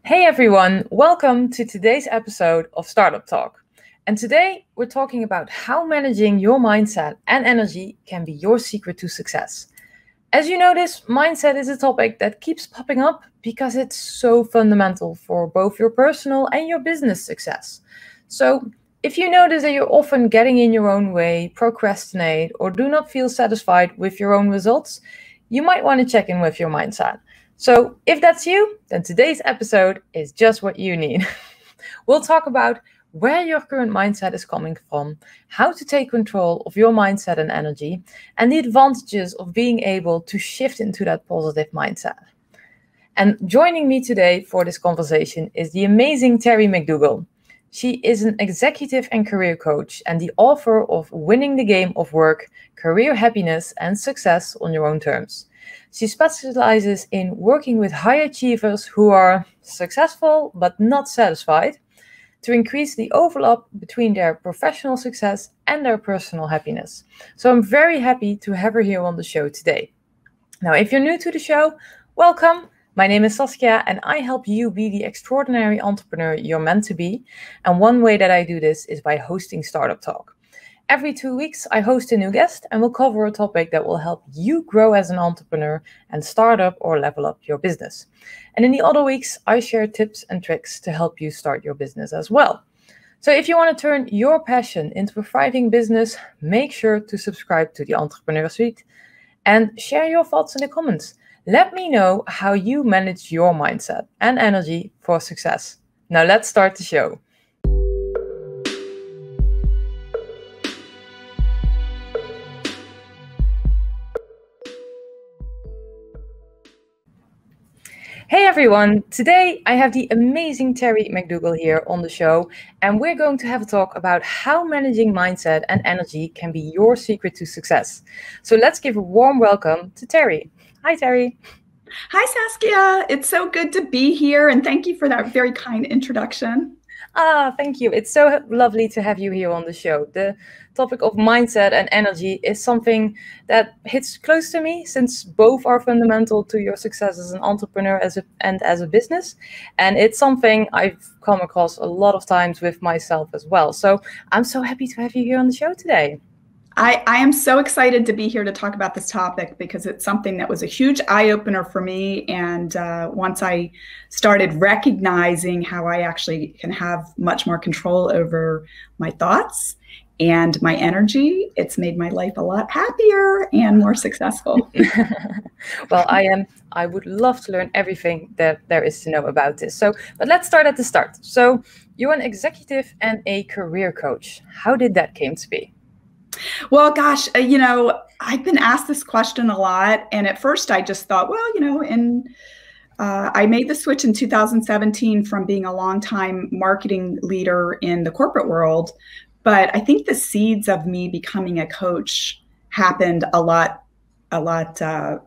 Hey everyone, welcome to today's episode of Startup Talk. And today we're talking about how managing your mindset and energy can be your secret to success. As you notice, mindset is a topic that keeps popping up because it's so fundamental for both your personal and your business success. So if you notice that you're often getting in your own way, procrastinate, or do not feel satisfied with your own results, you might want to check in with your mindset. So if that's you, then today's episode is just what you need. We'll talk about where your current mindset is coming from, how to take control of your mindset and energy, and the advantages of being able to shift into that positive mindset. And joining me today for this conversation is the amazing Terry McDougall. She is an executive and career coach and the author of Winning the Game of Work, Career Happiness and Success on Your Own Terms. She specializes in working with high achievers who are successful but not satisfied to increase the overlap between their professional success and their personal happiness. So I'm very happy to have her here on the show today. Now, if you're new to the show, welcome. My name is Saskia and I help you be the extraordinary entrepreneur you're meant to be. And one way that I do this is by hosting Startup Talk. Every 2 weeks, I host a new guest and we'll cover a topic that will help you grow as an entrepreneur and start up or level up your business. And in the other weeks, I share tips and tricks to help you start your business as well. So if you want to turn your passion into a thriving business, make sure to subscribe to the Entrepreneur Suite and share your thoughts in the comments. Let me know how you manage your mindset and energy for success. Now let's start the show. Hey everyone, today I have the amazing Terry McDougall here on the show, and we're going to have a talk about how managing mindset and energy can be your secret to success. So let's give a warm welcome to Terry. Hi Terry. Hi Saskia, it's so good to be here and thank you for that very kind introduction. Thank you. It's so lovely to have you here on the show. The topic of mindset and energy is something that hits close to me since both are fundamental to your success as an entrepreneur and as a business. And it's something I've come across a lot of times with myself as well. So I'm so happy to have you here on the show today. I am so excited to be here to talk about this topic because it's something that was a huge eye-opener for me. And once I started recognizing how I actually can have much more control over my thoughts and my energy, it's made my life a lot happier and more successful. Well, I would love to learn everything that there is to know about this. But let's start at the start. So you're an executive and a career coach. How did that came to be? Well, gosh, I've been asked this question a lot. And at first I just thought, well, I made the switch in 2017 from being a longtime marketing leader in the corporate world. But I think the seeds of me becoming a coach happened a lot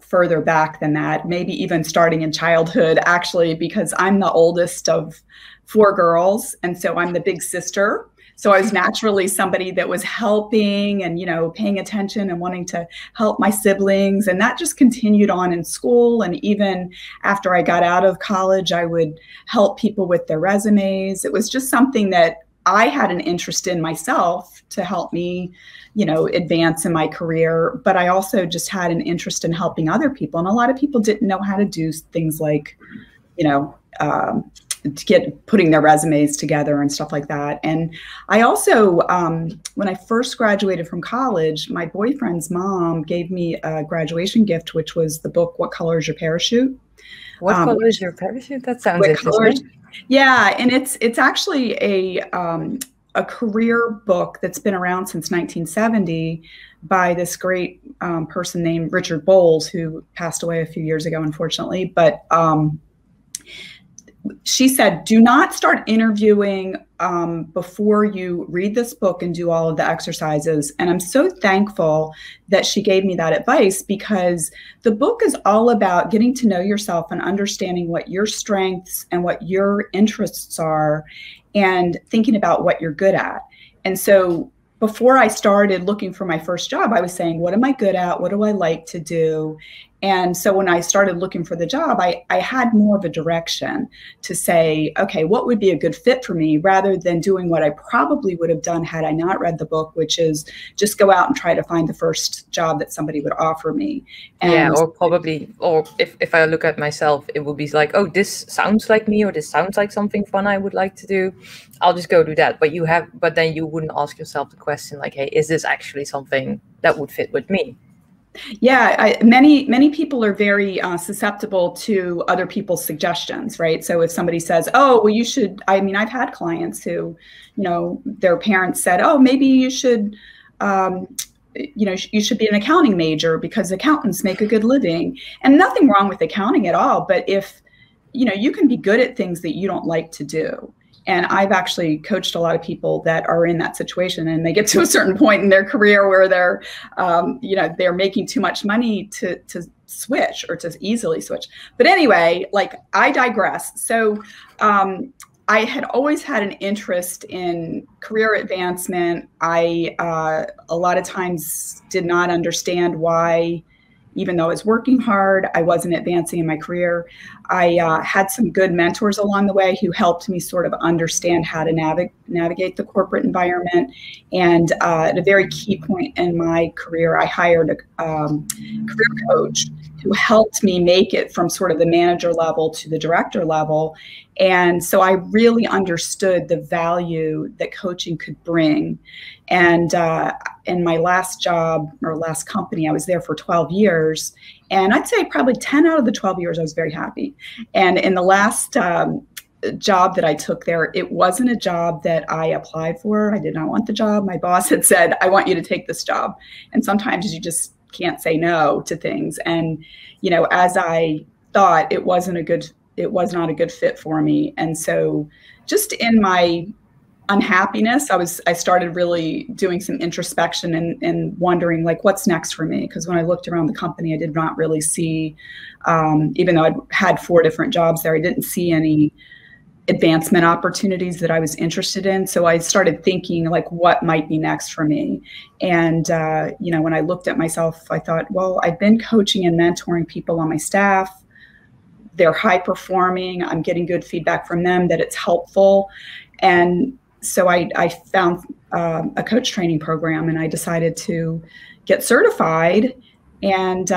further back than that, maybe even starting in childhood, actually, because I'm the oldest of 4 girls. And so I'm the big sister. So I was naturally somebody that was helping and, paying attention and wanting to help my siblings. And that just continued on in school. And even after I got out of college, I would help people with their resumes. It was just something that I had an interest in myself to help me, advance in my career. But I also just had an interest in helping other people. And a lot of people didn't know how to do things like, putting their resumes together and stuff like that. And I also, when I first graduated from college, my boyfriend's mom gave me a graduation gift, which was the book, What Color is Your Parachute? What color is your parachute? That sounds interesting. Yeah, and it's actually a career book that's been around since 1970 by this great person named Richard Bowles, who passed away a few years ago, unfortunately. But she said, do not start interviewing before you read this book and do all of the exercises. And I'm so thankful that she gave me that advice, because the book is all about getting to know yourself and understanding what your strengths and what your interests are and thinking about what you're good at. And so before I started looking for my first job, I was saying, what am I good at? What do I like to do? And so when I started looking for the job, I had more of a direction to say, okay, what would be a good fit for me, rather than doing what I probably would have done had I not read the book, which is just go out and try to find the first job that somebody would offer me. And or if I look at myself, it would be like, oh, this sounds like me, or this sounds like something fun I would like to do. I'll just go do that. But then you wouldn't ask yourself the question like, hey, is this actually something that would fit with me? Yeah, many people are very susceptible to other people's suggestions, right? So if somebody says, "Oh, well, you should," I mean, I've had clients who, their parents said, "Oh, maybe you should, you should be an accounting major because accountants make a good living," and nothing wrong with accounting at all. But if you can be good at things that you don't like to do. And I've actually coached a lot of people that are in that situation, and they get to a certain point in their career where they're making too much money to switch, or to easily switch. But anyway, like, I digress. So I had always had an interest in career advancement. I a lot of times did not understand why, even though I was working hard, I wasn't advancing in my career. I had some good mentors along the way who helped me sort of understand how to navigate the corporate environment. And at a very key point in my career, I hired a career coach who helped me make it from sort of the manager level to the director level. And so I really understood the value that coaching could bring. And in my last job, or last company, I was there for 12 years. And I'd say probably 10 out of the 12 years, I was very happy. And in the last job that I took there, it wasn't a job that I applied for. I did not want the job. My boss had said, "I want you to take this job." And sometimes you just can't say no to things. And, as I thought, it was not a good fit for me. And so just in my unhappiness, I started really doing some introspection and wondering, like, what's next for me? Because when I looked around the company, I did not really see, even though I'd had 4 different jobs there, I didn't see any advancement opportunities that I was interested in. So I started thinking, like, what might be next for me? And, when I looked at myself, I thought, well, I've been coaching and mentoring people on my staff. They're high performing. I'm getting good feedback from them that it's helpful. And so I found a coach training program, and I decided to get certified. And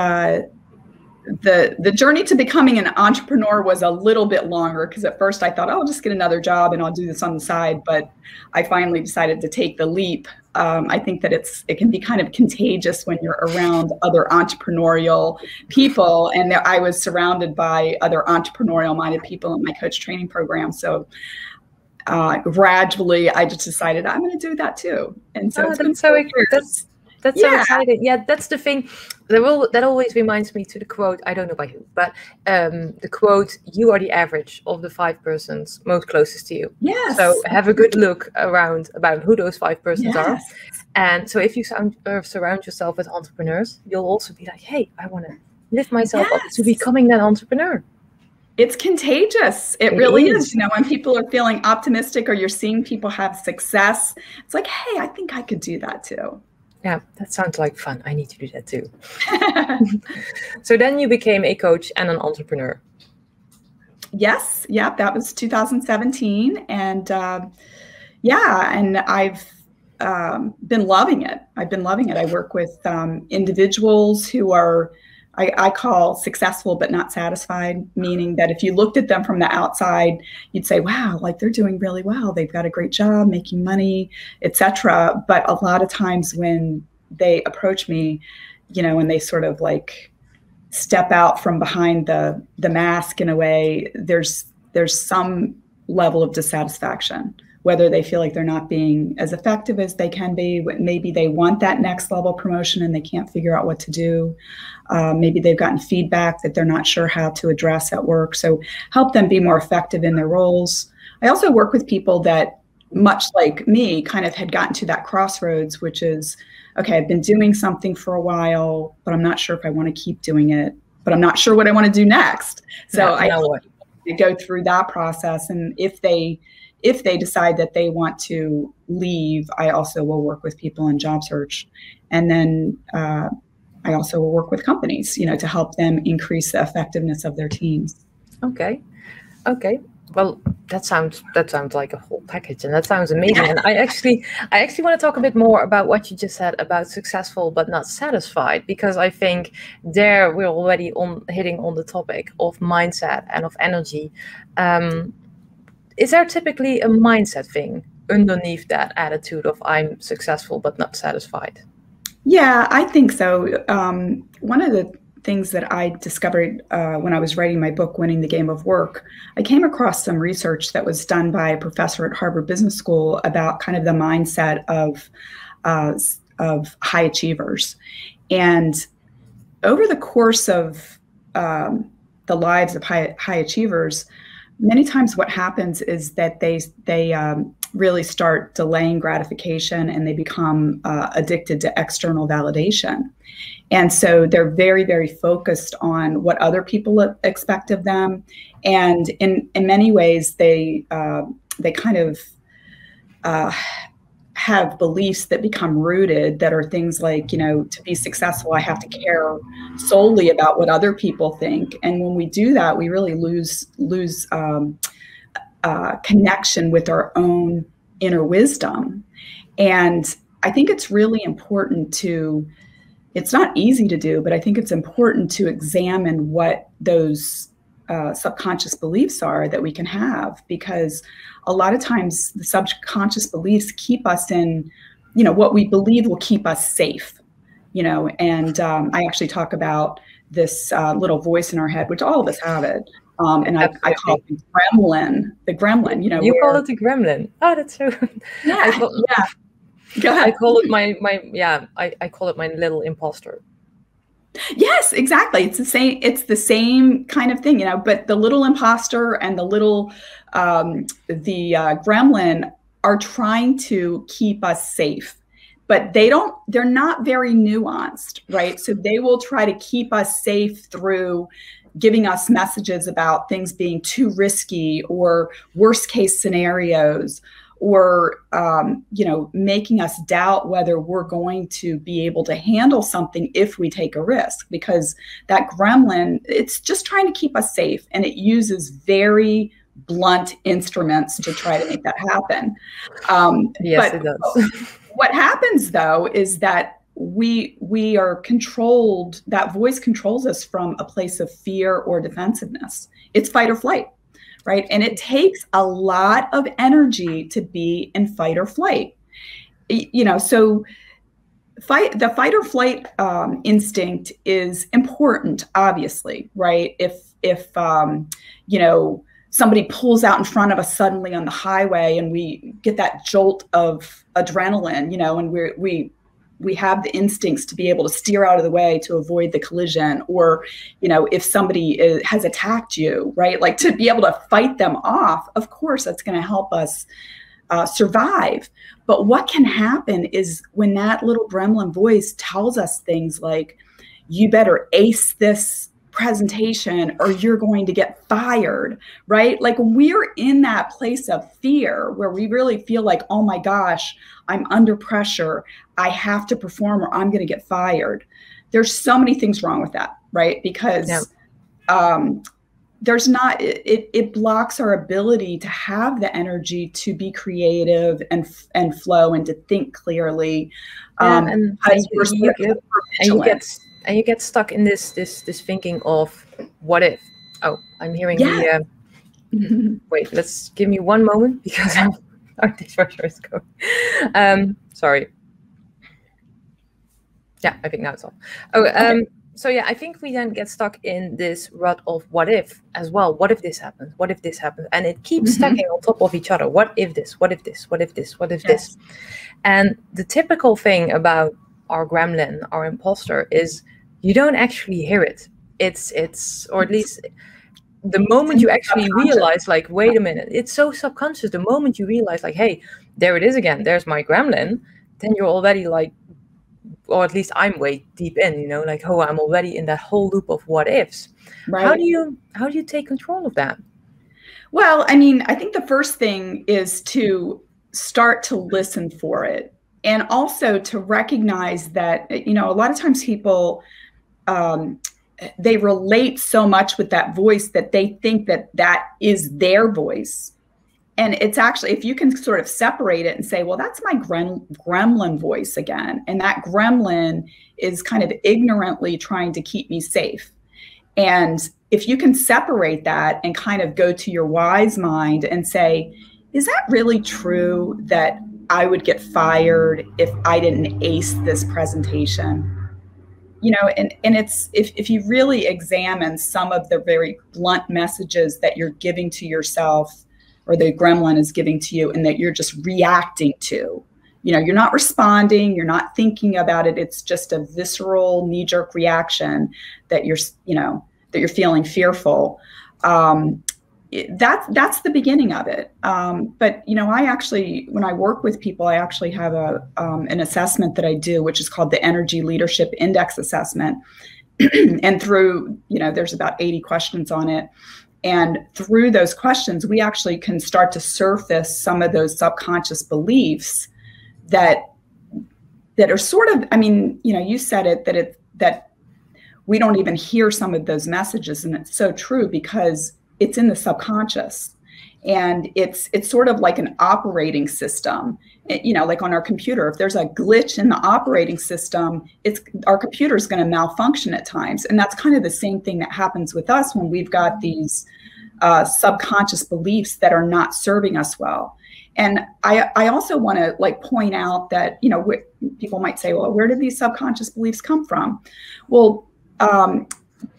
the journey to becoming an entrepreneur was a little bit longer, because at first I thought, oh, I'll just get another job and I'll do this on the side. But I finally decided to take the leap. I think that it can be kind of contagious when you're around other entrepreneurial people. And I was surrounded by other entrepreneurial minded people in my coach training program. So gradually I just decided I'm going to do that too. And so that's so exciting. Yeah, that's the thing. That always reminds me to the quote, I don't know by who, but the quote, "You are the average of the 5 persons most closest to you." Yes. So have a good look around about who those 5 persons are. And so if you surround yourself with entrepreneurs, you'll also be like, hey, I want to lift myself up to becoming that entrepreneur. It's contagious. It really is. When people are feeling optimistic, or you're seeing people have success, it's like, hey, I think I could do that too. Yeah, that sounds like fun. I need to do that too. So then you became a coach and an entrepreneur. Yes. Yeah, that was 2017. And and I've been loving it. I work with individuals who are, I call successful but not satisfied, meaning that if you looked at them from the outside, you'd say, wow, like, they're doing really well. They've got a great job, making money, etc. But a lot of times when they approach me, and they sort of like step out from behind the mask in a way, there's some level of dissatisfaction, whether they feel like they're not being as effective as they can be. Maybe they want that next level promotion and they can't figure out what to do. Maybe they've gotten feedback that they're not sure how to address at work. So help them be more effective in their roles. I also work with people that, much like me, kind of had gotten to that crossroads, which is, okay, I've been doing something for a while, but I'm not sure if I want to keep doing it, but I'm not sure what I want to do next. So I go through that process. And if they decide that they want to leave, I also will work with people in job search. And then I also work with companies, to help them increase the effectiveness of their teams. Okay. Okay. Well, that sounds like a whole package, and that sounds amazing. And I actually want to talk a bit more about what you just said about successful but not satisfied, because I think there we're already hitting on the topic of mindset and of energy. Is there typically a mindset thing underneath that attitude of I'm successful but not satisfied? Yeah, I think so. One of the things that I discovered when I was writing my book, Winning the Game of Work, I came across some research that was done by a professor at Harvard Business School about kind of the mindset of high achievers. And over the course of the lives of high achievers, many times what happens is that they really start delaying gratification, and they become addicted to external validation. And so they're very, very focused on what other people expect of them. And in many ways, they kind of have beliefs that become rooted, that are things like, to be successful, I have to care solely about what other people think. And when we do that, we really lose connection with our own inner wisdom. And I think it's really important it's not easy to do, but I think it's important to examine what those subconscious beliefs are that we can have, because a lot of times the subconscious beliefs keep us in, what we believe will keep us safe, and I actually talk about this little voice in our head, which all of us have it. And I call it the gremlin, You call it the gremlin. Oh, that's so. Yeah. Go ahead. I call it I call it my little imposter. Yes, exactly. It's the same kind of thing, but the little imposter and the little, gremlin are trying to keep us safe, but they're not very nuanced, right? So they will try to keep us safe through giving us messages about things being too risky or worst case scenarios, or making us doubt whether we're going to be able to handle something if we take a risk, because that gremlin, it's just trying to keep us safe, and it uses very blunt instruments to try to make that happen. Yes, it does. What happens though is that we are controlled, that voice controls us from a place of fear or defensiveness. It's fight or flight. Right. And it takes a lot of energy to be in fight or flight. So the fight or flight instinct is important, obviously, right? If somebody pulls out in front of us suddenly on the highway, and we get that jolt of adrenaline, and we have the instincts to be able to steer out of the way to avoid the collision, or, if somebody has attacked you, right, like to be able to fight them off, of course, that's going to help us survive. But what can happen is when that little gremlin voice tells us things like, you better ace this presentation or you're going to get fired, right? Like when we're in that place of fear where we really feel like, oh my gosh, I'm under pressure, I have to perform or I'm going to get fired. There's so many things wrong with that, right? Because there's not, it blocks our ability to have the energy to be creative and flow and to think clearly. And you get stuck in this thinking of what if. Oh, I'm hearing the wait, let's give me one moment because our dishwasher is going. Sorry. Yeah, I think now it's off. So yeah, I think we then get stuck in this rut of what if as well. What if this happens? What if this happens? And it keeps stacking on top of each other. What if this? What if this? What if this? What if this? And the typical thing about our gremlin, our imposter, is you don't actually hear it. It's or at least the moment you actually realize, like, wait a minute, it's so subconscious. The moment you realize, like, hey, there it is again. There's my gremlin. Then you're already like, or at least I'm way deep in, like, oh, I'm already in that whole loop of what ifs. Right. How do you take control of that? Well, I mean, I think the first thing is to start to listen for it. And also to recognize that, you know, a lot of times people, they relate so much with that voice that they think that that is their voice. And it's actually, if you can sort of separate it and say, well, that's my gremlin voice again. And that gremlin is kind of ignorantly trying to keep me safe. And if you can separate that and kind of go to your wise mind and say, is that really true that I would get fired if I didn't ace this presentation? You know, and it's, if you really examine some of the very blunt messages that you're giving to yourself, or the gremlin is giving to you, and that you're just reacting to, you know, you're not responding, you're not thinking about it. It's just a visceral knee-jerk reaction that you're, you know, that you're feeling fearful. That's the beginning of it. But, you know, I actually, when I work with people, I actually have an assessment that I do, which is called the Energy Leadership Index Assessment. And through, you know, there's about 80 questions on it. And through those questions, we actually can start to surface some of those subconscious beliefs that are sort of, I mean, you know, you said it, that we don't even hear some of those messages. And it's so true, because it's in the subconscious, and it's sort of like an operating system. You know, like on our computer, if there's a glitch in the operating system, our computer is going to malfunction at times. And that's kind of the same thing that happens with us when we've got these subconscious beliefs that are not serving us well. And I also want to like point out that, you know, people might say, well, where did these subconscious beliefs come from? Well,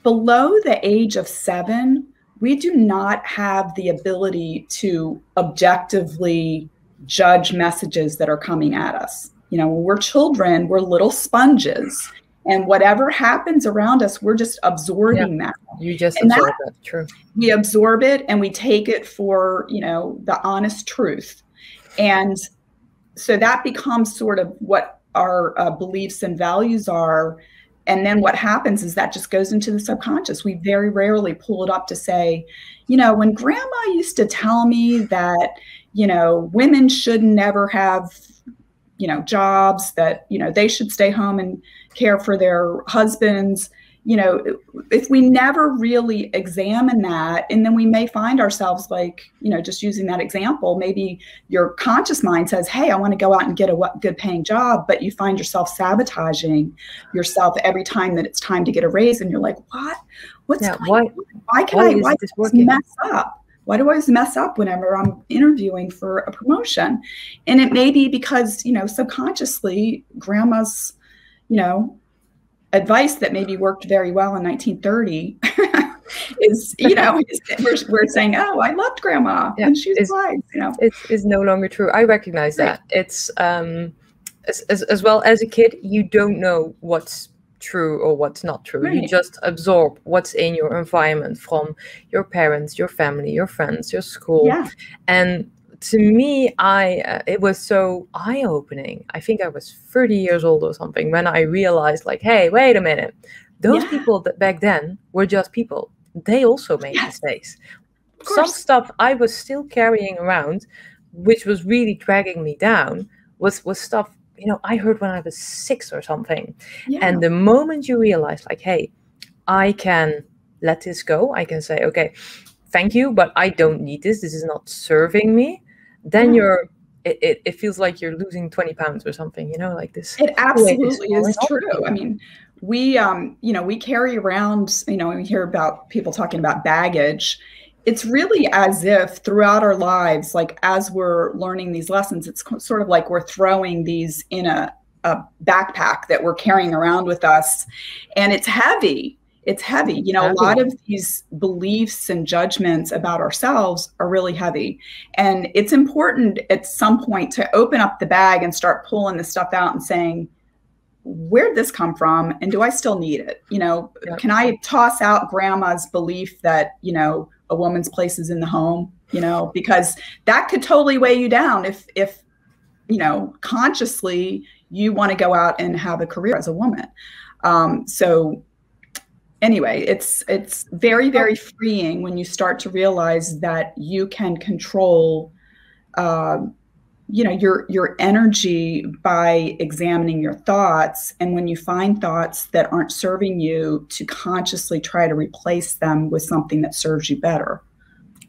below the age of 7, we do not have the ability to objectively judge messages that are coming at us. You know, when we're children, we're little sponges, and whatever happens around us, we're just absorbing that. You just absorb it. True. We absorb it and we take it for, you know, the honest truth. And so that becomes sort of what our beliefs and values are. And then what happens is that just goes into the subconscious. We very rarely pull it up to say, you know, when grandma used to tell me that, you know, women should never have, you know, jobs, that, you know, they should stay home and care for their husbands. You know, if we never really examine that, and then we may find ourselves like, you know, just using that example, maybe your conscious mind says, hey, I want to go out and get a good paying job, but you find yourself sabotaging yourself every time that it's time to get a raise. And you're like, what? Why do I mess up? Why do I always mess up whenever I'm interviewing for a promotion? And it may be because, you know, subconsciously grandma's, you know, advice that maybe worked very well in 1930 is, you know, we're saying, oh, I loved grandma and she's wise, you know. It's no longer true. I recognize that. It's as well, as a kid, you don't know what's true or what's not true. You just absorb what's in your environment from your parents, your family, your friends, your school. And to me, it was so eye-opening. I think I was 30 years old or something when I realized, like, hey, wait a minute. Those people that back then were just people. They also made mistakes. Some stuff I was still carrying around, which was really dragging me down, was stuff, you know, I heard when I was 6 or something. And the moment you realize, like, hey, I can let this go. I can say, okay, thank you, but I don't need this. This is not serving me. Then it feels like you're losing 20 pounds or something, you know, like this. It absolutely is true. I mean, we, you know, we carry around, you know, when we hear about people talking about baggage, it's really as if throughout our lives, like as we're learning these lessons, it's sort of like we're throwing these in a backpack that we're carrying around with us, and it's heavy. It's heavy. You know, a lot of these beliefs and judgments about ourselves are really heavy. And it's important at some point to open up the bag and start pulling the stuff out and saying, where'd this come from? And do I still need it? You know, can I toss out grandma's belief that, you know, a woman's place is in the home, you know, because that could totally weigh you down if, you know, consciously you want to go out and have a career as a woman. So anyway, it's very, very freeing when you start to realize that you can control your energy by examining your thoughts. And when you find thoughts that aren't serving you, to consciously try to replace them with something that serves you better.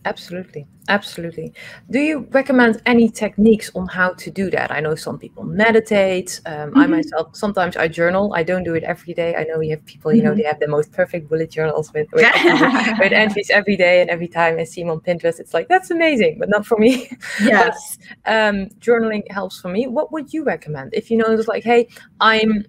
Absolutely. Absolutely. Do you recommend any techniques on how to do that? I know some people meditate. I myself, sometimes I journal. I don't do it every day. I know you have people, they have the most perfect bullet journals with entries every day and every time I see them on Pinterest. It's like, that's amazing, but not for me. Yes. But, journaling helps for me. What would you recommend? If it's like, hey, I'm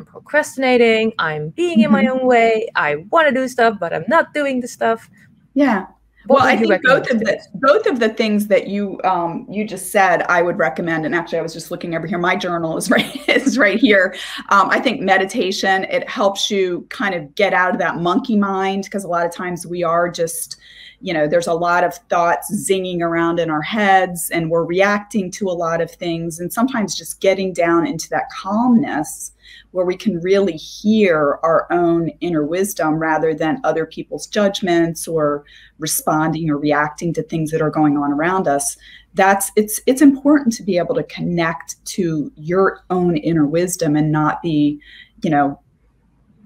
procrastinating. I'm being in my own way. I want to do stuff, but I'm not doing the stuff. Yeah. Well, I think both of the things that you just said, I would recommend. And actually, I was just looking over here. My journal is right here. I think meditation, it helps you kind of get out of that monkey mind, because a lot of times we are just, there's a lot of thoughts zinging around in our heads, and we're reacting to a lot of things. And sometimes just getting down into that calmness where we can really hear our own inner wisdom rather than other people's judgments or responding or reacting to things that are going on around us. It's important to be able to connect to your own inner wisdom and not be,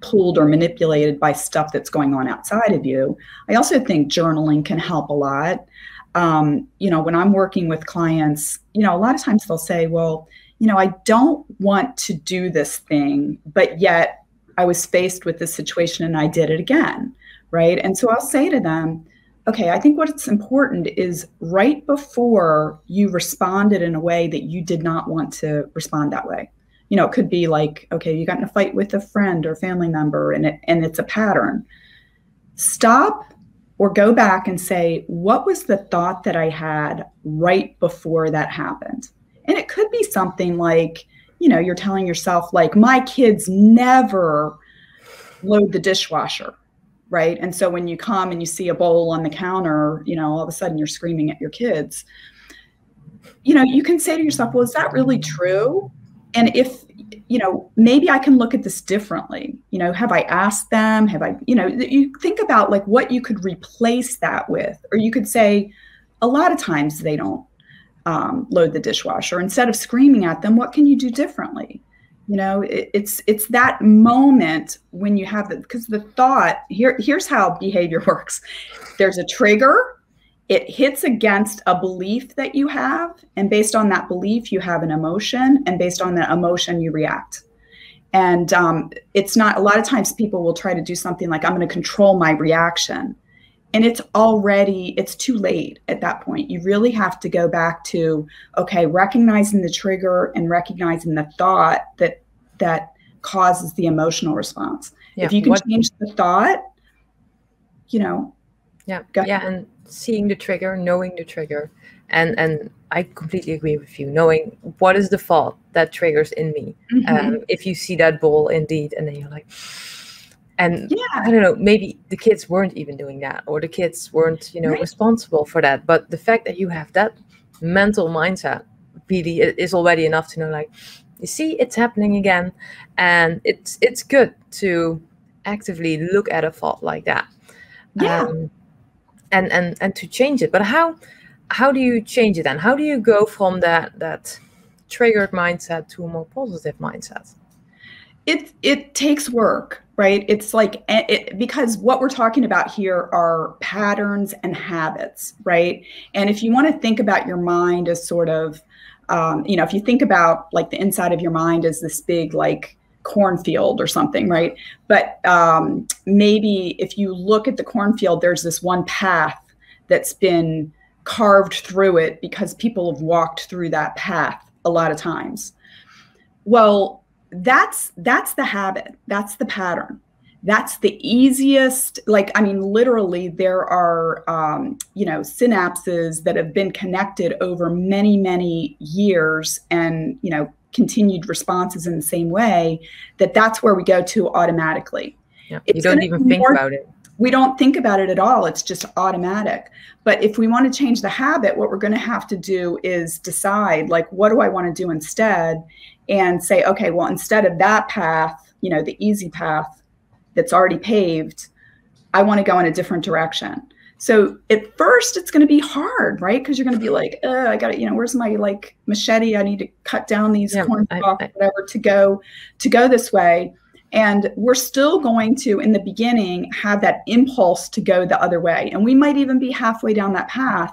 pulled or manipulated by stuff that's going on outside of you. I also think journaling can help a lot. When I'm working with clients, a lot of times they'll say, well, I don't want to do this thing, but yet I was faced with this situation and I did it again, right? And so I'll say to them, okay, I think what's important is right before you responded in a way that you did not want to respond that way. It could be like, okay, you got in a fight with a friend or family member and it's a pattern. Stop or go back and say, what was the thought that I had right before that happened? And it could be something like, you're telling yourself, like, my kids never load the dishwasher, right? And so when you come and you see a bowl on the counter, all of a sudden you're screaming at your kids. You can say to yourself, well, is that really true? And if, maybe I can look at this differently. Have I asked them? Have I, you think about like what you could replace that with, or you could say, a lot of times they don't load the dishwasher. Instead of screaming at them, what can you do differently? It's that moment when you have because the thought here's how behavior works. There's a trigger. It hits against a belief that you have. And based on that belief, you have an emotion. And based on that emotion, you react. And it's not, a lot of times people will try to do something like, I'm going to control my reaction. And it's too late at that point. You really have to go back to, okay, recognizing the trigger and recognizing the thought that causes the emotional response. Yeah. If you can change the thought, and seeing the trigger, knowing the trigger. And I completely agree with you, knowing what is the fault that triggers in me. If you see that bowl indeed, and then you're like, and I don't know, maybe the kids weren't even doing that, or the kids weren't, responsible for that. But the fact that you have that mental mindset really is already enough to know, like, you see, it's happening again. And it's good to actively look at a fault like that. And to change it. But how do you change it then? How do you go from that triggered mindset to a more positive mindset? It takes work, right? It's like, because what we're talking about here are patterns and habits, right? And if you want to think about your mind as sort of, if you think about like the inside of your mind as this big, like, cornfield or something, right? But maybe if you look at the cornfield, there's this one path that's been carved through it because people have walked through that path a lot of times. Well, that's the habit. That's the pattern. That's the easiest, literally there are, synapses that have been connected over many, many years and, continued responses in the same way, that's where we go to automatically. Yeah, you don't even think about it. We don't think about it at all. It's just automatic. But if we want to change the habit, what we're going to have to do is decide, like, what do I want to do instead? And say, okay, well, instead of that path, the easy path that's already paved, I want to go in a different direction. So at first it's going to be hard, right? Because you're going to be like, I got to, where's my like machete? I need to cut down these corn stalks, whatever, to go this way. And we're still going to, in the beginning, have that impulse to go the other way. And we might even be halfway down that path,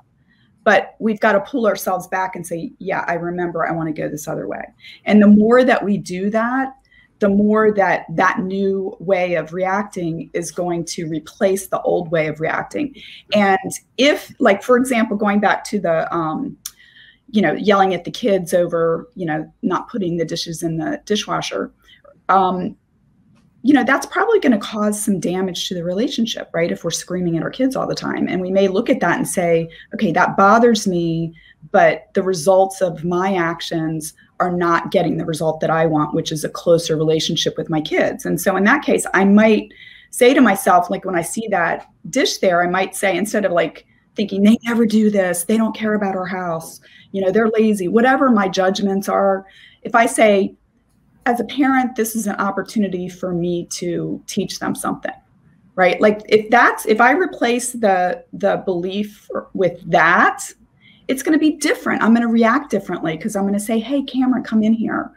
but we've got to pull ourselves back and say, yeah, I remember I want to go this other way. And the more that we do that, the more that new way of reacting is going to replace the old way of reacting. And if, like, for example, going back to the, yelling at the kids over, not putting the dishes in the dishwasher, that's probably going to cause some damage to the relationship, right? If we're screaming at our kids all the time. And we may look at that and say, okay, that bothers me, but the results of my actions are not getting the result that I want, which is a closer relationship with my kids. And so in that case, I might say to myself, like when I see that dish there, I might say, instead of like thinking they never do this, they don't care about our house, they're lazy, whatever my judgments are. If I say, as a parent, this is an opportunity for me to teach them something, right? Like if I replace the belief with that, it's going to be different. I'm going to react differently because I'm going to say, hey, Cameron, come in here.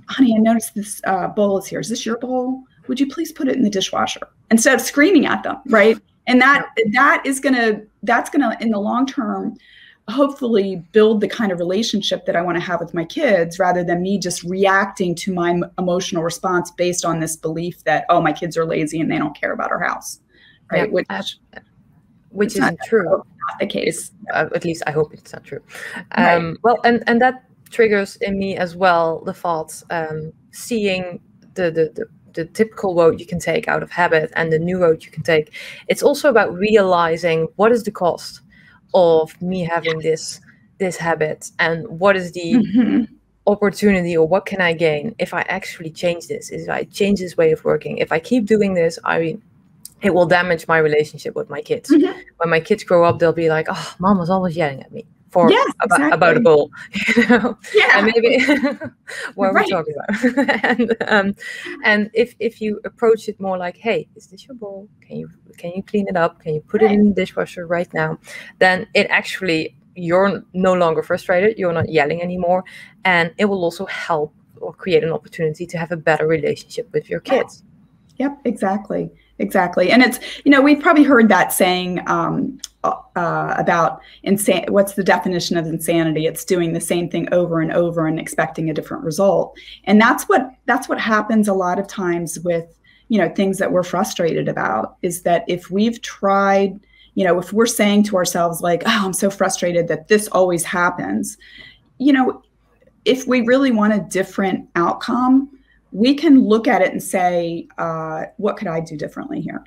Honey, I noticed this bowl is here. Is this your bowl? Would you please put it in the dishwasher? Instead of screaming at them, right? And that's going to, in the long term, hopefully build the kind of relationship that I want to have with my kids, rather than me just reacting to my emotional response based on this belief that, oh, my kids are lazy and they don't care about our house, right? Yeah, which isn't true. Not the case. At least I hope it's not true. Right. Well, and that triggers in me as well the thoughts, seeing the typical road you can take out of habit and the new road you can take. It's also about realizing what is the cost of me having this habit, and what is the opportunity, or what can I gain if I actually change this? If I change this way of working, if I keep doing this, it will damage my relationship with my kids. When my kids grow up, they'll be like, oh, mom was always yelling at me about a bowl, Yeah. And maybe what are we talking about? and if you approach it more like, hey, is this your bowl? Can you clean it up? Can you put it in the dishwasher right now? Then it actually, you're no longer frustrated. You're not yelling anymore. And it will also help or create an opportunity to have a better relationship with your kids. Yep, exactly. And it's, we've probably heard that saying about what's the definition of insanity? It's doing the same thing over and over and expecting a different result. And that's what happens a lot of times with, things that we're frustrated about, is that if we've tried, if we're saying to ourselves like, oh, I'm so frustrated that this always happens, if we really want a different outcome, we can look at it and say, what could I do differently here?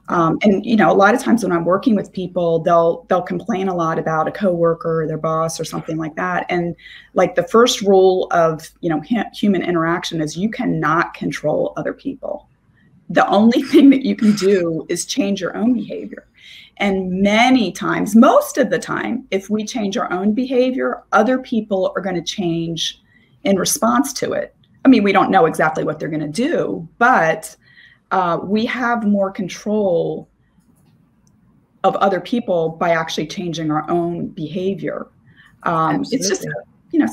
And, a lot of times when I'm working with people, they'll complain a lot about a coworker or their boss or something like that. And like the first rule of, human interaction is you cannot control other people. The only thing that you can do is change your own behavior. And many times, most of the time, if we change our own behavior, other people are going to change in response to it. I mean, we don't know exactly what they're going to do, but we have more control of other people by actually changing our own behavior. It's just,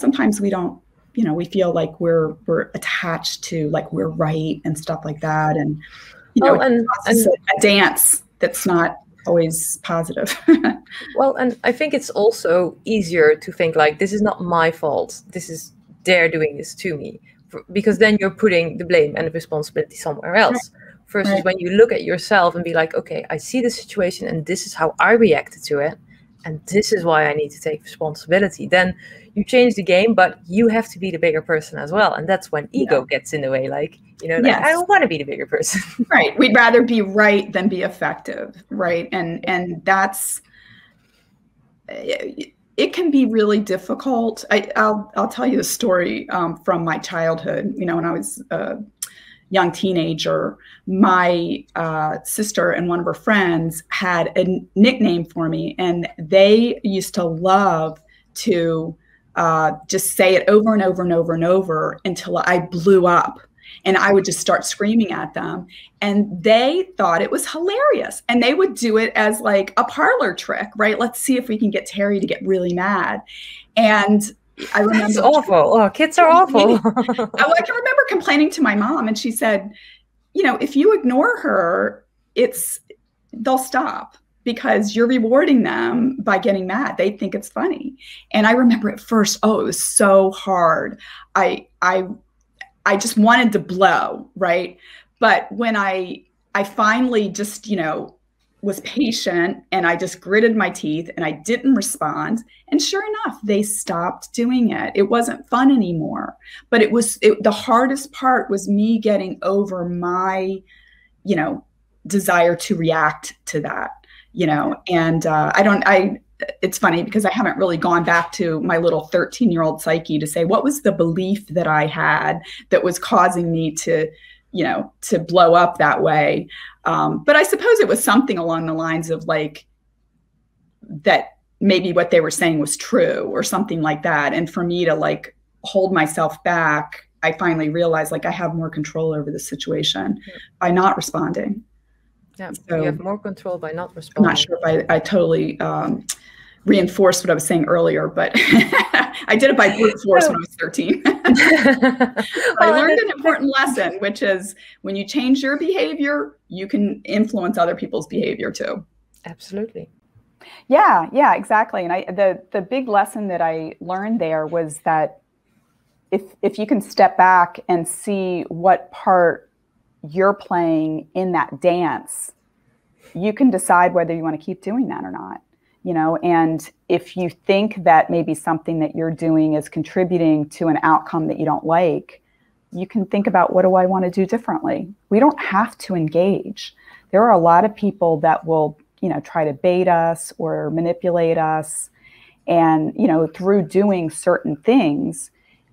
sometimes we don't, we feel like we're attached to, like, we're right and stuff like that. And, it's a dance that's not always positive. Well, and I think it's also easier to think like, this is not my fault. They're doing this to me. Because then you're putting the blame and the responsibility somewhere else. Versus when you look at yourself and be like, okay, I see the situation and this is how I reacted to it. And this is why I need to take responsibility. Then you change the game, but you have to be the bigger person as well. And that's when ego gets in the way. Like, I don't want to be the bigger person. Right. We'd rather be right than be effective. Right. And that's, it can be really difficult. I'll tell you a story from my childhood. When I was a young teenager, my sister and one of her friends had a nickname for me, and they used to love to just say it over and over and over and over until I blew up. And I would just start screaming at them. And they thought it was hilarious. And they would do it as like a parlor trick, right? Let's see if we can get Terry to get really mad. And I remember— It's awful. Oh, kids are awful. I can remember complaining to my mom, and she said, you know, if you ignore her, they'll stop, because you're rewarding them by getting mad. They think it's funny. And I remember at first, it was so hard. I just wanted to blow, right? But when I finally just, you know, was patient, and I just gritted my teeth and I didn't respond. And sure enough, they stopped doing it. It wasn't fun anymore. But the hardest part was me getting over my, you know, desire to react to that, you know. And it's funny because I haven't really gone back to my little 13-year-old psyche to say, what was the belief that I had that was causing me to, you know, to blow up that way. But I suppose it was something along the lines of like, that maybe what they were saying was true or something like that. And for me to like hold myself back, I finally realized like I have more control over the situation by not responding. Yeah, so, you have more control by not responding. I'm not sure if I totally reinforced what I was saying earlier, but I did it by brute force when I was 13. I learned an important lesson, which is when you change your behavior, you can influence other people's behavior too. Absolutely. Yeah, exactly. And the big lesson that I learned there was that if you can step back and see what part you're playing in that dance, you can decide whether you want to keep doing that or not. You know, and if you think that maybe something that you're doing is contributing to an outcome that you don't like, you can think about, what do I want to do differently? We don't have to engage. There are a lot of people that will, you know, try to bait us or manipulate us, and, you know, through doing certain things.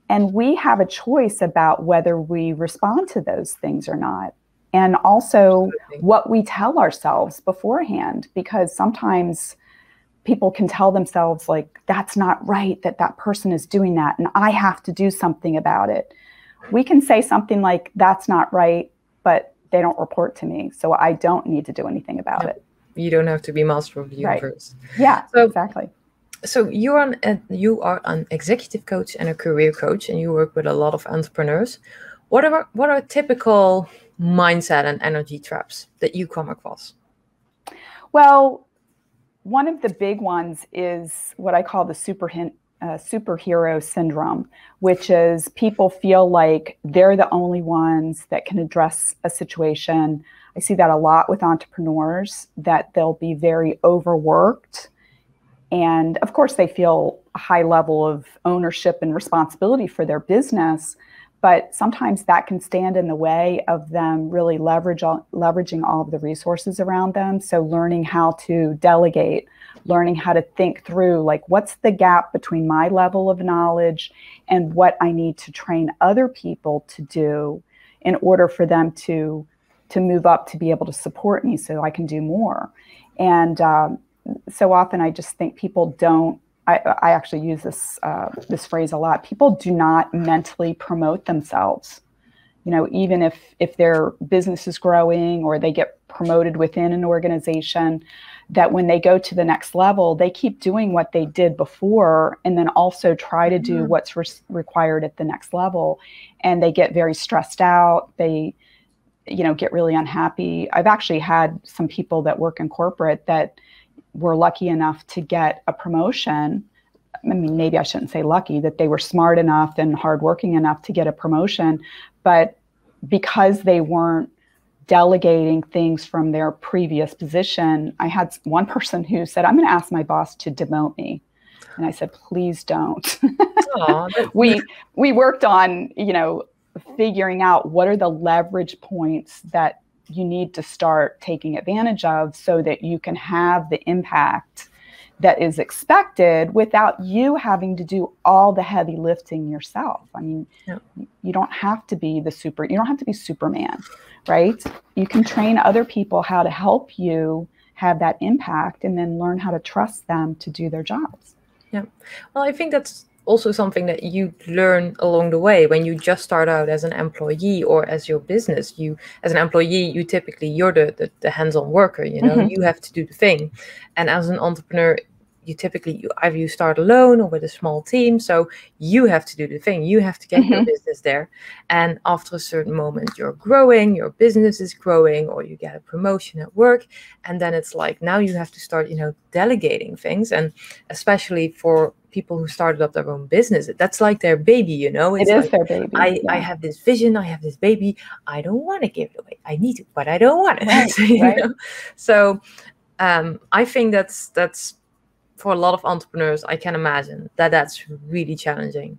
And we have a choice about whether we respond to those things or not. And also what we tell ourselves beforehand, because sometimes people can tell themselves like, that's not right, that person is doing that, and I have to do something about it. We can say something like, that's not right, but they don't report to me, so I don't need to do anything about it. You don't have to be master of the universe. Right. Yeah, so, exactly. So you are an executive coach and a career coach, and you work with a lot of entrepreneurs. What are typical mindset and energy traps that you come across? Well, one of the big ones is what I call the superhero syndrome, which is people feel like they're the only ones that can address a situation. I see that a lot with entrepreneurs, that they'll be very overworked. And of course, they feel a high level of ownership and responsibility for their business. But sometimes that can stand in the way of them really leveraging all of the resources around them. So learning how to delegate, learning how to think through, like, what's the gap between my level of knowledge and what I need to train other people to do in order for them to move up to be able to support me so I can do more. And so often I just think people don't, I actually use this phrase a lot. People do not mentally promote themselves. You know, even if their business is growing or they get promoted within an organization, that when they go to the next level, they keep doing what they did before and then also try to do what's required at the next level. And they get very stressed out. They, you know, get really unhappy. I've actually had some people that work in corporate that were lucky enough to get a promotion. I mean, maybe I shouldn't say lucky, that they were smart enough and hardworking enough to get a promotion, but because they weren't delegating things from their previous position, I had one person who said, I'm going to ask my boss to demote me. And I said, please don't. We worked on, you know, figuring out what are the leverage points that you need to start taking advantage of so that you can have the impact that is expected without you having to do all the heavy lifting yourself. I mean, you don't have to be you don't have to be Superman, right? You can train other people how to help you have that impact and then learn how to trust them to do their jobs. Yeah. Well, I think that's also something that you learn along the way when you just start out as an employee or as your business. You, as an employee, you typically, you're the hands-on worker, you know, you have to do the thing. And as an entrepreneur, you typically, either you start alone or with a small team. So you have to do the thing. You have to get your business there. And after a certain moment, you're growing, your business is growing, or you get a promotion at work. And then it's like, now you have to start, you know, delegating things. And especially for people who started up their own business, that's like their baby, you know. It is their baby. I have this vision, I have this baby. I don't want to give it away. I need to, but I don't want it. Right, you know? So I think that's for a lot of entrepreneurs, I can imagine that that's really challenging.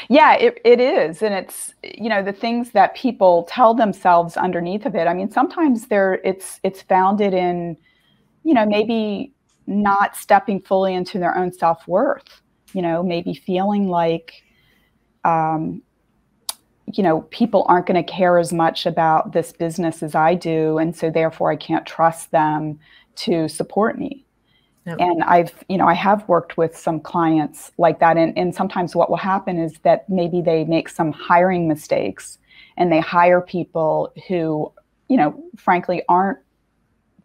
Yeah, it is. And it's, you know, the things that people tell themselves underneath of it. I mean, sometimes it's founded in, you know, maybe not stepping fully into their own self-worth, you know, maybe feeling like, you know, people aren't going to care as much about this business as I do. And so therefore I can't trust them to support me. Yep. And I have worked with some clients like that. And sometimes what will happen is that maybe they make some hiring mistakes and they hire people who, you know, frankly aren't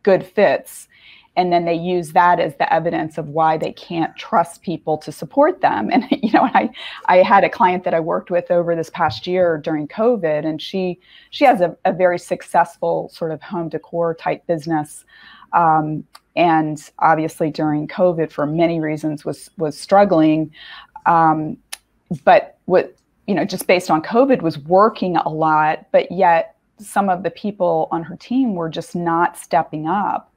good fits. And then they use that as the evidence of why they can't trust people to support them. And, you know, I had a client that I worked with over this past year during COVID, and she has a very successful sort of home decor type business. And obviously during COVID, for many reasons, was struggling. But what, you know, just based on COVID, was working a lot, but yet some of the people on her team were just not stepping up.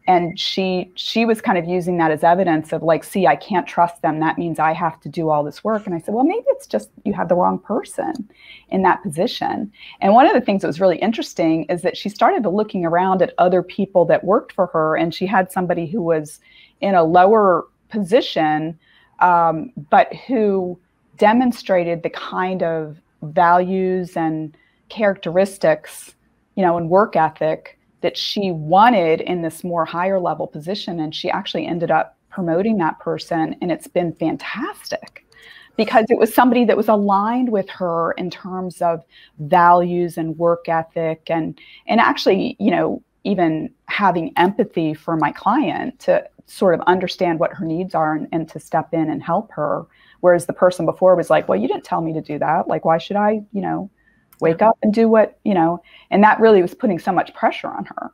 And she was kind of using that as evidence of like, see, I can't trust them. That means I have to do all this work. And I said, well, maybe it's just you have the wrong person in that position. And one of the things that was really interesting is that she started looking around at other people that worked for her. And she had somebody who was in a lower position, but who demonstrated the kind of values and characteristics, you know, and work ethic that she wanted in this more higher level position. And she actually ended up promoting that person. And it's been fantastic because it was somebody that was aligned with her in terms of values and work ethic and actually, you know, even having empathy for my client to sort of understand what her needs are and to step in and help her. Whereas the person before was like, well, you didn't tell me to do that. Like, why should I, you know, wake up and do what, you know, and that really was putting so much pressure on her.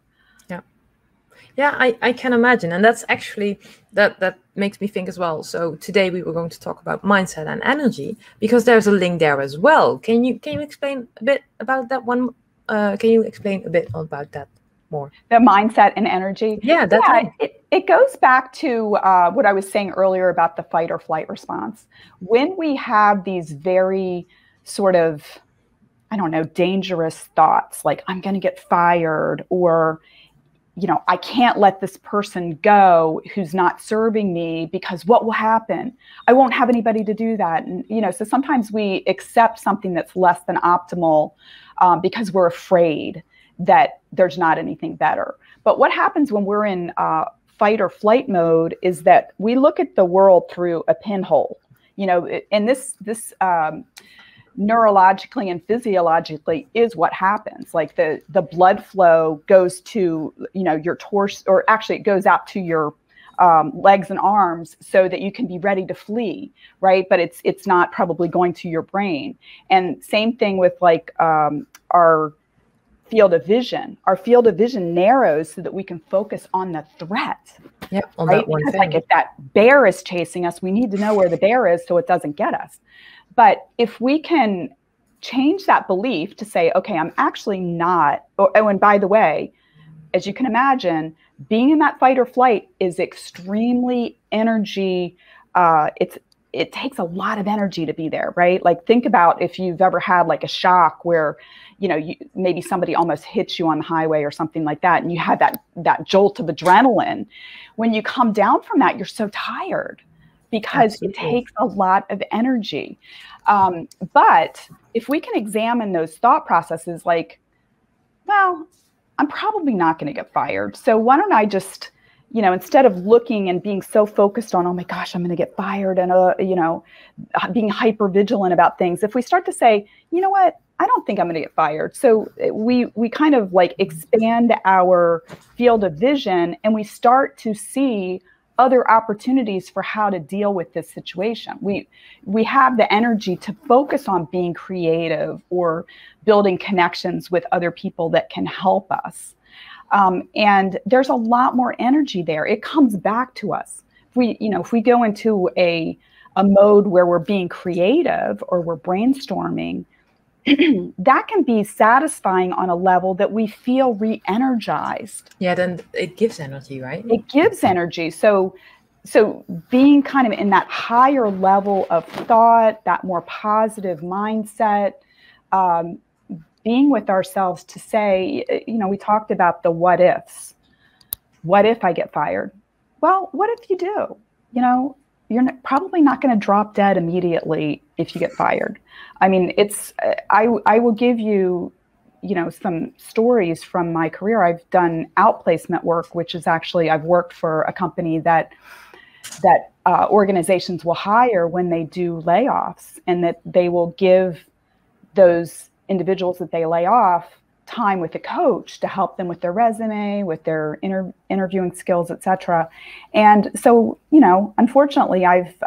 Yeah, I can imagine. And that's actually, that makes me think as well. So today we were going to talk about mindset and energy because there's a link there as well. Can you explain a bit about that one? Can you explain a bit about that more? The mindset and energy? Yeah, it goes back to what I was saying earlier about the fight or flight response. When we have these very sort of, I don't know, dangerous thoughts like I'm going to get fired, or, you know, I can't let this person go who's not serving me because what will happen? I won't have anybody to do that. And, you know, so sometimes we accept something that's less than optimal because we're afraid that there's not anything better. But what happens when we're in fight or flight mode is that we look at the world through a pinhole, you know, and this neurologically and physiologically is what happens. Like the blood flow goes to, you know, your torso, or actually it goes out to your legs and arms so that you can be ready to flee, right? But it's not probably going to your brain. And same thing with like our field of vision. Our field of vision narrows so that we can focus on the threat. Yeah, on right? that one because thing. Like if that bear is chasing us, we need to know where the bear is so it doesn't get us. But if we can change that belief to say, okay, I'm actually not, oh, and by the way, as you can imagine, being in that fight or flight is extremely energy. It takes a lot of energy to be there, right? Like think about if you've ever had like a shock where, you know, maybe somebody almost hits you on the highway or something like that, and you had that jolt of adrenaline. When you come down from that, you're so tired because Absolutely. It takes a lot of energy. But if we can examine those thought processes like, well, I'm probably not going to get fired. So why don't I just, instead of looking and being so focused on, oh my gosh, I'm going to get fired, and, being hyper vigilant about things, if we start to say, you know what, I don't think I'm going to get fired. So we kind of like expand our field of vision, and we start to see other opportunities for how to deal with this situation. We have the energy to focus on being creative or building connections with other people that can help us. And there's a lot more energy there. It comes back to us. If we go into a mode where we're being creative or we're brainstorming, that can be satisfying on a level that we feel re-energized. Yeah, then it gives energy, right? It gives energy. So being kind of in that higher level of thought, that more positive mindset, being with ourselves to say, we talked about the what ifs. What if I get fired? Well, what if you do? You're probably not going to drop dead immediately if you get fired. I mean, I will give you, some stories from my career. I've done outplacement work, which is actually, I've worked for a company that organizations will hire when they do layoffs, and that they will give those individuals that they lay off time with a coach to help them with their resume, with their interviewing skills, et cetera. And so, unfortunately, I've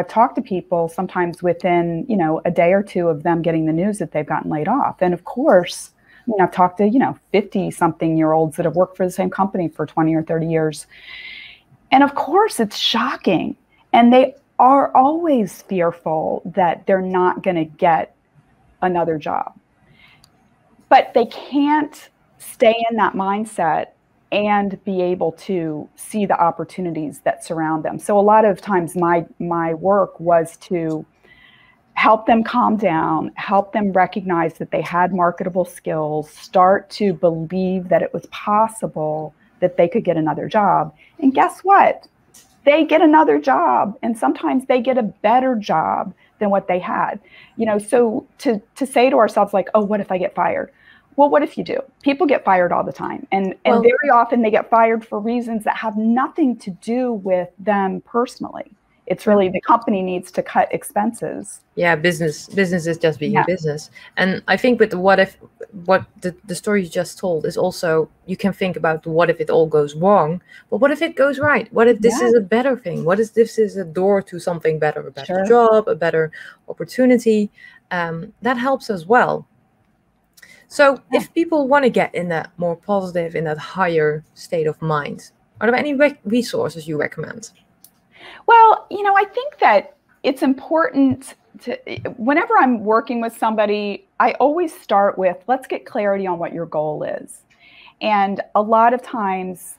talked to people sometimes within, a day or two of them getting the news that they've gotten laid off. And of course, I've talked to, 50-something-year-olds that have worked for the same company for 20 or 30 years. And of course, it's shocking. And they are always fearful that they're not going to get another job. But they can't stay in that mindset and be able to see the opportunities that surround them. So a lot of times my work was to help them calm down, help them recognize that they had marketable skills, start to believe that it was possible that they could get another job. And guess what? They get another job, and sometimes they get a better job than what they had. So to say to ourselves like, oh, what if I get fired? Well, what if you do? People get fired all the time. And very often they get fired for reasons that have nothing to do with them personally. It's really the company needs to cut expenses. Yeah, business is just being a business. And I think with what the story you just told is also, you can think about what if it all goes wrong, but what if it goes right? What if this is a better thing? What if this is a door to something better, a better job, a better opportunity? That helps as well. So if people want to get in that more positive, in that higher state of mind, are there any resources you recommend? Well, I think that it's important to, whenever I'm working with somebody, I always start with, let's get clarity on what your goal is. And a lot of times,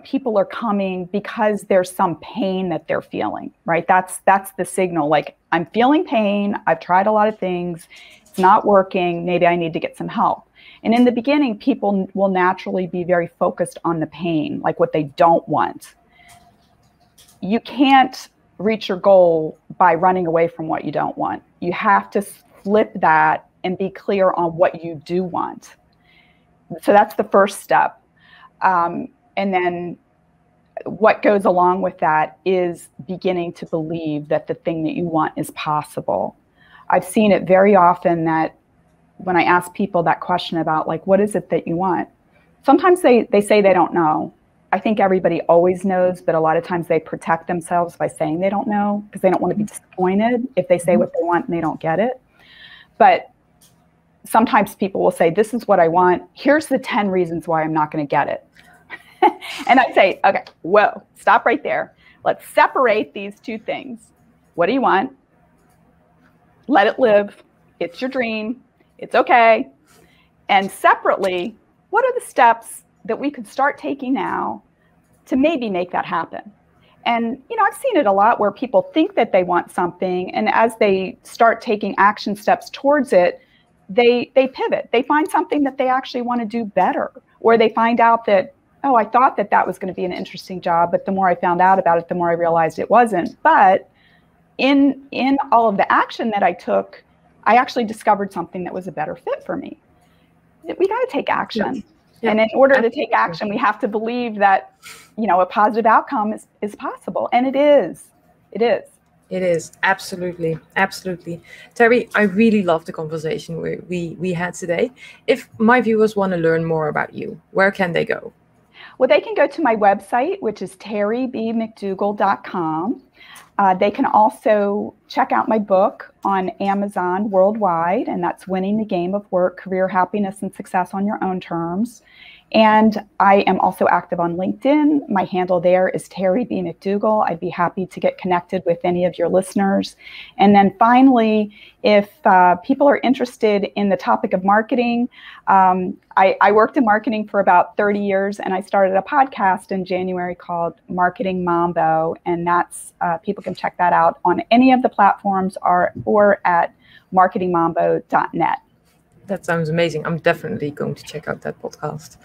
people are coming because there's some pain that they're feeling, right? That's the signal. Like, I'm feeling pain. I've tried a lot of things. It's not working. Maybe I need to get some help. And in the beginning, people will naturally be very focused on the pain, like what they don't want. You can't reach your goal by running away from what you don't want. You have to flip that and be clear on what you do want. So that's the first step. And then what goes along with that is beginning to believe that the thing that you want is possible. I've seen it very often that when I ask people that question about, like, what is it that you want? Sometimes they say they don't know. I think everybody always knows, but a lot of times they protect themselves by saying they don't know because they don't want to be disappointed if they say what they want and they don't get it. But sometimes people will say, this is what I want. Here's the 10 reasons why I'm not going to get it. And I say, okay, whoa, stop right there. Let's separate these two things. What do you want? Let it live. It's your dream. It's okay. And separately, what are the steps that we could start taking now to maybe make that happen? And, I've seen it a lot where people think that they want something, and as they start taking action steps towards it, they pivot. They find something that they actually want to do better, or they find out that, oh, I thought that was going to be an interesting job, but the more I found out about it, the more I realized it wasn't. But in all of the action that I took, I actually discovered something that was a better fit for me. We got to take action. And in order to take action, we have to believe that, a positive outcome is possible. And it is. It is. It is. Absolutely. Absolutely. Terry, I really love the conversation we had today. If my viewers want to learn more about you, where can they go? Well, they can go to my website, which is terrybmcdougall.com. They can also check out my book on Amazon worldwide, and that's Winning the Game of Work, Career Happiness and Success on Your Own Terms. And I am also active on LinkedIn. My handle there is Terry B. McDougall. I'd be happy to get connected with any of your listeners. And then finally, if people are interested in the topic of marketing, I worked in marketing for about 30 years, and I started a podcast in January called Marketing Mambo. And that's people can check that out on any of the platforms or at marketingmambo.net. That sounds amazing. I'm definitely going to check out that podcast.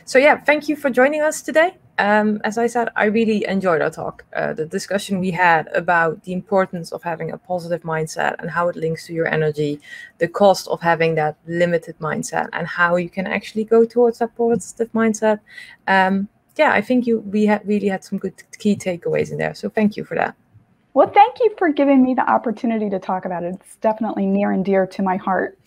So yeah, thank you for joining us today. As I said, I really enjoyed our talk. The discussion we had about the importance of having a positive mindset and how it links to your energy, the cost of having that limited mindset, and how you can actually go towards that positive mindset. I think we really had some good key takeaways in there. So thank you for that. Well, thank you for giving me the opportunity to talk about it. It's definitely near and dear to my heart.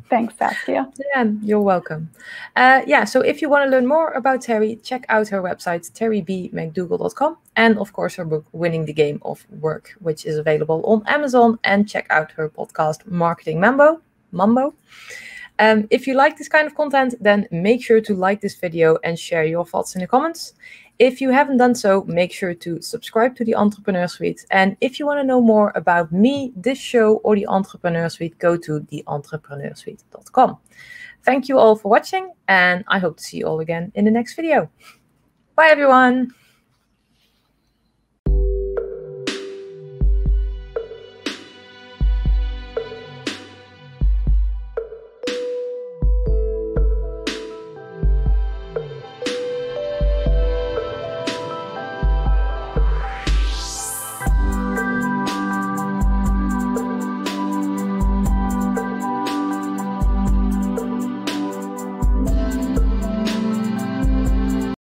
Thanks, Saskia. Yeah, you're welcome. So if you want to learn more about Terry, check out her website, terrybmcdougall.com, and of course her book, Winning the Game of Work, which is available on Amazon, and check out her podcast, Marketing Mambo. If you like this kind of content, then make sure to like this video and share your thoughts in the comments. If you haven't done so, make sure to subscribe to the Entrepreneur Suite. And if you want to know more about me, this show, or the Entrepreneur Suite, go to theentrepreneursuite.com. Thank you all for watching, and I hope to see you all again in the next video. Bye, everyone.